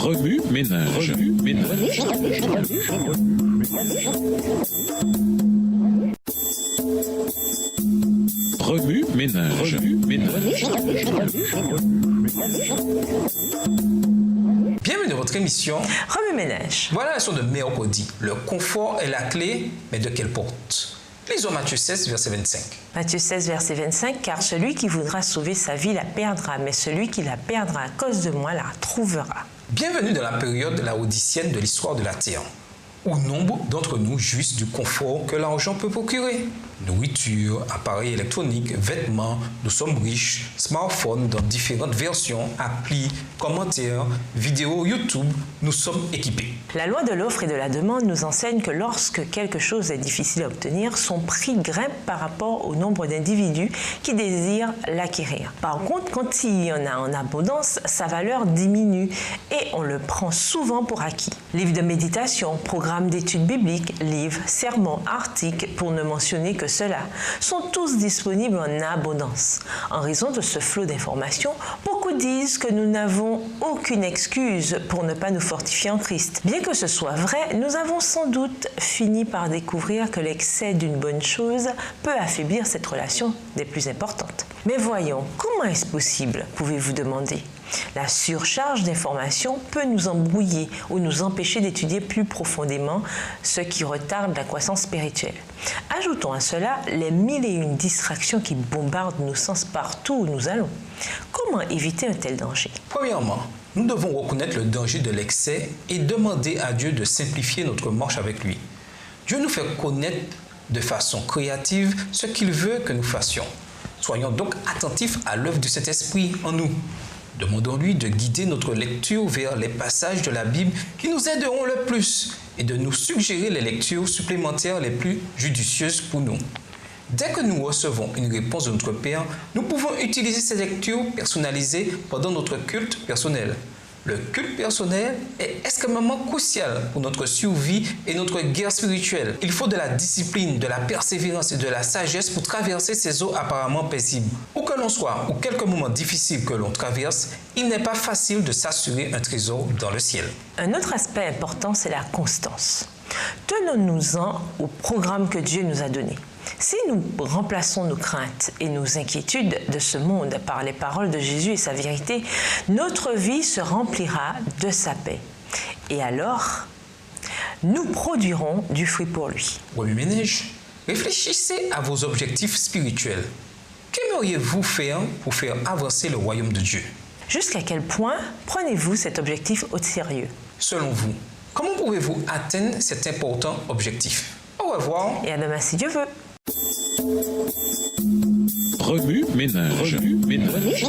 Remue ménage. Remue ménage. Bienvenue dans votre émission Remue ménage. Voilà la leçon de mercredi. Le confort est la clé, mais de quelle porte? Lisons Matthieu 16, verset 25. Matthieu 16, verset 25, car celui qui voudra sauver sa vie la perdra, mais celui qui la perdra à cause de moi la trouvera. Bienvenue dans la période laodicienne de l'histoire de la Terre, où nombre d'entre nous jouissent du confort que l'argent peut procurer. Nourriture, appareils électroniques, vêtements, nous sommes riches, smartphones dans différentes versions, applis, commentaires, vidéos YouTube, nous sommes équipés. La loi de l'offre et de la demande nous enseigne que lorsque quelque chose est difficile à obtenir, son prix grimpe par rapport au nombre d'individus qui désirent l'acquérir. Par contre, quand il y en a en abondance, sa valeur diminue et on le prend souvent pour acquis. Livres de méditation, programmes d'études bibliques, livres, sermons, articles, pour ne mentionner que cela, sont tous disponibles en abondance. En raison de ce flot d'informations, beaucoup disent que nous n'avons aucune excuse pour ne pas nous fortifier en Christ. Bien que ce soit vrai, nous avons sans doute fini par découvrir que l'excès d'une bonne chose peut affaiblir cette relation des plus importantes. Mais voyons, comment est-ce possible, pouvez-vous demander? La surcharge d'informations peut nous embrouiller ou nous empêcher d'étudier plus profondément, ce qui retarde la croissance spirituelle. Ajoutons à cela les 1001 distractions qui bombardent nos sens partout où nous allons. Comment éviter un tel danger? Premièrement, nous devons reconnaître le danger de l'excès et demander à Dieu de simplifier notre marche avec lui. Dieu nous fait connaître de façon créative ce qu'il veut que nous fassions. Soyons donc attentifs à l'œuvre du Saint-Esprit en nous. Demandons-lui de guider notre lecture vers les passages de la Bible qui nous aideront le plus et de nous suggérer les lectures supplémentaires les plus judicieuses pour nous. Dès que nous recevons une réponse de notre Père, nous pouvons utiliser ces lectures personnalisées pendant notre culte personnel. Le culte personnel est extrêmement crucial pour notre survie et notre guerre spirituelle. Il faut de la discipline, de la persévérance et de la sagesse pour traverser ces eaux apparemment paisibles. Où que l'on soit, ou quelques moments difficiles que l'on traverse, il n'est pas facile de s'assurer un trésor dans le ciel. Un autre aspect important, c'est la constance. Tenons-nous-en au programme que Dieu nous a donné. Si nous remplaçons nos craintes et nos inquiétudes de ce monde par les paroles de Jésus et sa vérité, notre vie se remplira de sa paix. Et alors, nous produirons du fruit pour lui. Remue ménage, réfléchissez à vos objectifs spirituels. Qu'aimeriez-vous faire pour faire avancer le royaume de Dieu? Jusqu'à quel point prenez-vous cet objectif au sérieux? Selon vous, comment pouvez-vous atteindre cet important objectif? Au revoir. Et à demain si Dieu veut. Remue ménage. Remue ménage.